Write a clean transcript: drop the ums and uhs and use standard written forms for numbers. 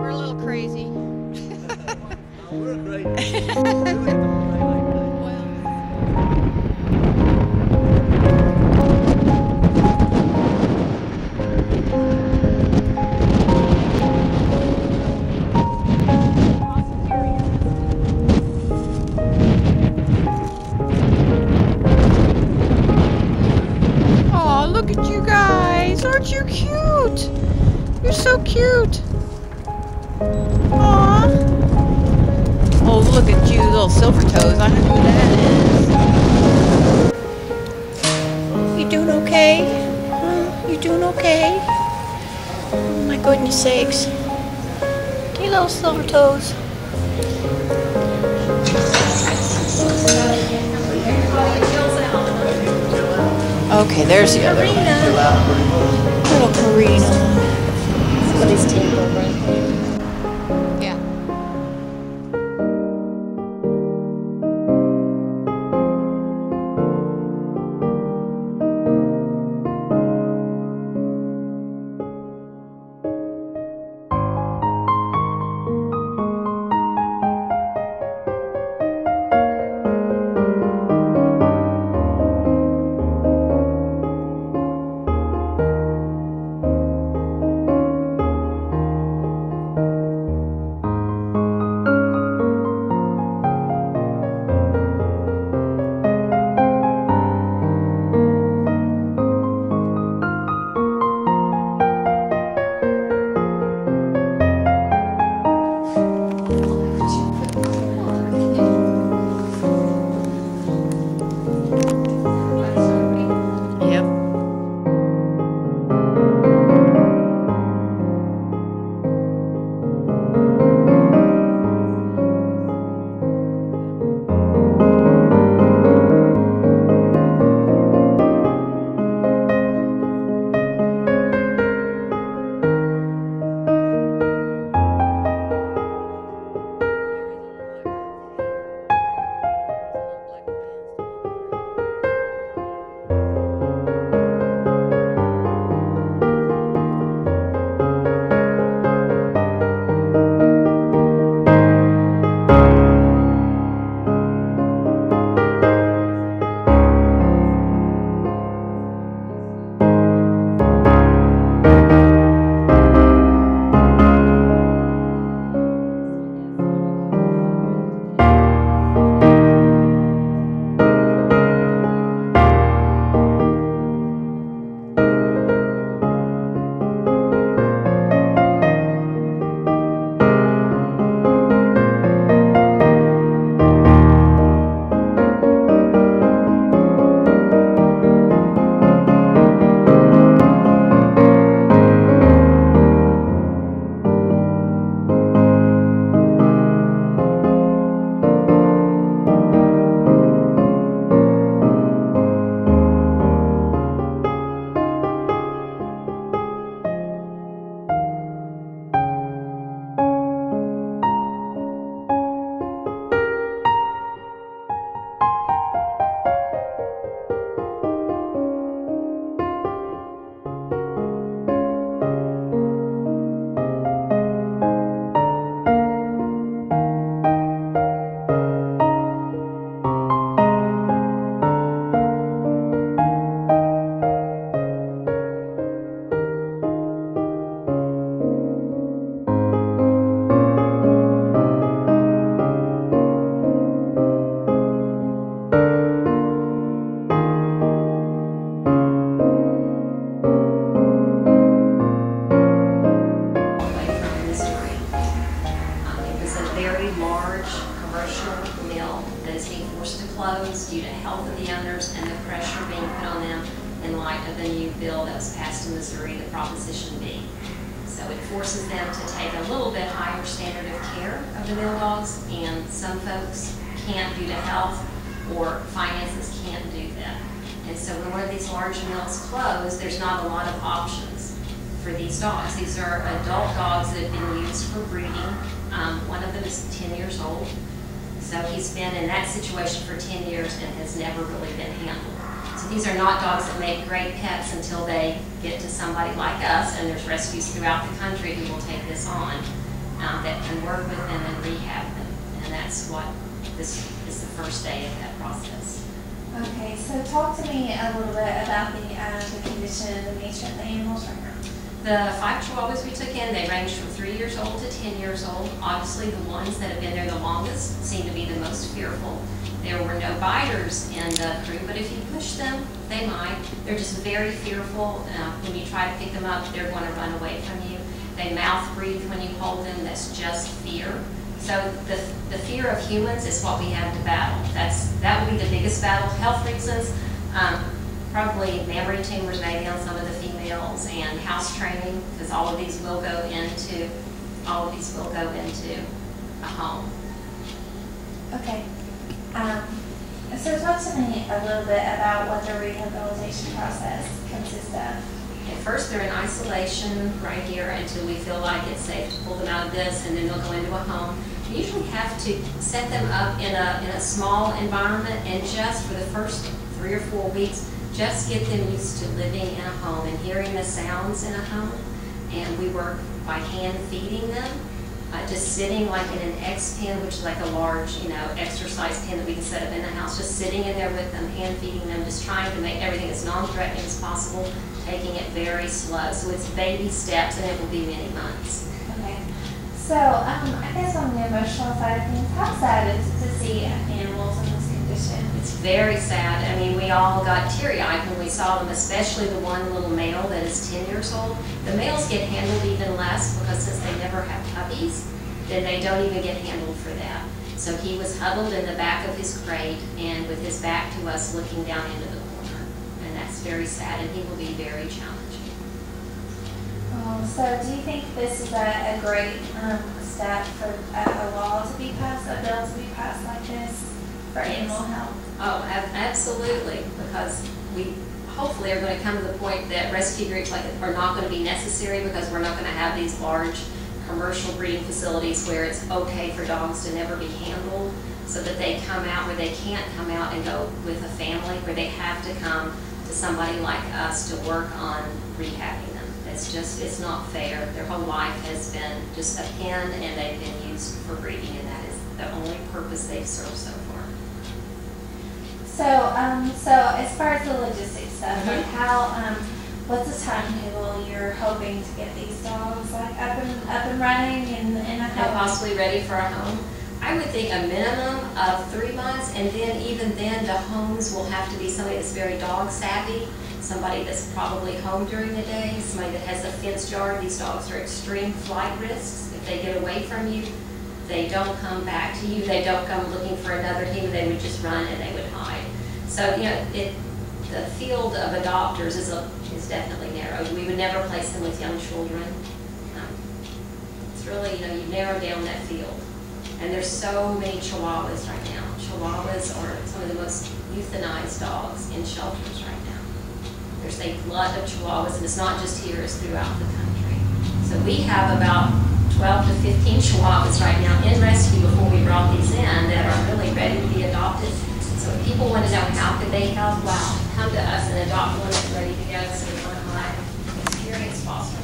We're a little crazy. We're crazy. Oh, look at you guys. Aren't you cute? You're so cute. Aw. Oh, look at you, little silver toes. I don't know who that is. You doing okay? Huh? You doing okay? Oh, my goodness sakes. You little silver toes. Okay, there's the other one. Little Karina. Somebody's table right there. Yeah. closed due to health of the owners and the pressure being put on them in light of the new bill that was passed in Missouri, the Proposition B. So it forces them to take a little bit higher standard of care of the mill dogs, and some folks can't due to health or finances can't do that. And so when one of these large mills close, there's not a lot of options for these dogs. These are adult dogs that have been used for breeding. One of them is 10 years old. So he's been in that situation for 10 years and has never really been handled. So these are not dogs that make great pets until they get to somebody like us, and there's rescues throughout the country who will take this on. that can work with them and rehab them. And that's what this is the first day of that process. Okay, so talk to me a little bit about the condition and the nature of the animals right now. The 5 Chihuahuas we took in, they range from 3 years old to 10 years old. Obviously, the ones that have been there the longest seem to be the most fearful. There were no biters in the crew, but if you push them, they might. They're just very fearful. When you try to pick them up, they're going to run away from you. They mouth breathe when you hold them. That's just fear. So the fear of humans is what we have to battle. That would be the biggest battle. Health reasons, probably mammary tumors maybe on some of the females, and house training, because all of these will go into a home. Okay. So talk to me a little bit about what the rehabilitation process consists of. At first, they're in isolation right here until we feel like it's safe to pull them out of this, and then they'll go into a home. We usually have to set them up in a small environment, and just for the first 3 or 4 weeks, just get them used to living in a home and hearing the sounds in a home. And we work by hand feeding them, just sitting like in an X pen, which is like a large, exercise pen that we can set up in the house, just sitting in there with them, hand feeding them, just trying to make everything as non-threatening as possible, taking it very slow. So it's baby steps, and it will be many months. Okay. So I guess on the emotional side of things, how sad is it to see animals in this condition? It's very sad. I mean, we all got teary-eyed when we saw them, especially the one little male that is 10 years old. The males get handled even less because since they never have puppies, then they don't even get handled for that. So he was huddled in the back of his crate and with his back to us looking down into the corner. And that's very sad, and he will be very challenging. So do you think this is a great step for a law to be passed, a bill to be passed like this for animal health? Oh, absolutely, because we hopefully are going to come to the point that rescue groups are not going to be necessary, because we're not going to have these large commercial breeding facilities where it's okay for dogs to never be handled, so that they come out where they can't come out and go with a family, where they have to come to somebody like us to work on rehabbing them. It's not fair. Their whole life has been just a pen, and they've been used for breeding, and that is the only purpose they've served so far. So as far as the logistics stuff, like what's the timetable you're hoping to get these dogs up and running in a home? And possibly ready for a home? I would think a minimum of 3 months, and then even then the homes will have to be somebody that's very dog savvy, somebody that's probably home during the day, somebody that has a fenced yard. These dogs are extreme flight risks. If they get away from you, they don't come back to you. They don't come looking for another human. They would just run and they would hide. So the field of adopters is definitely narrow. We would never place them with young children. It's really, you narrow down that field. And there's so many Chihuahuas right now. Chihuahuas are some of the most euthanized dogs in shelters right now. There's a glut of Chihuahuas, and it's not just here, it's throughout the country. So we have about 12 to 15 Chihuahuas right now in rescue before we brought these in that are really ready to be adopted. So if people want to know how could they help, come to us and adopt one that's ready to go, so we want to have experienced foster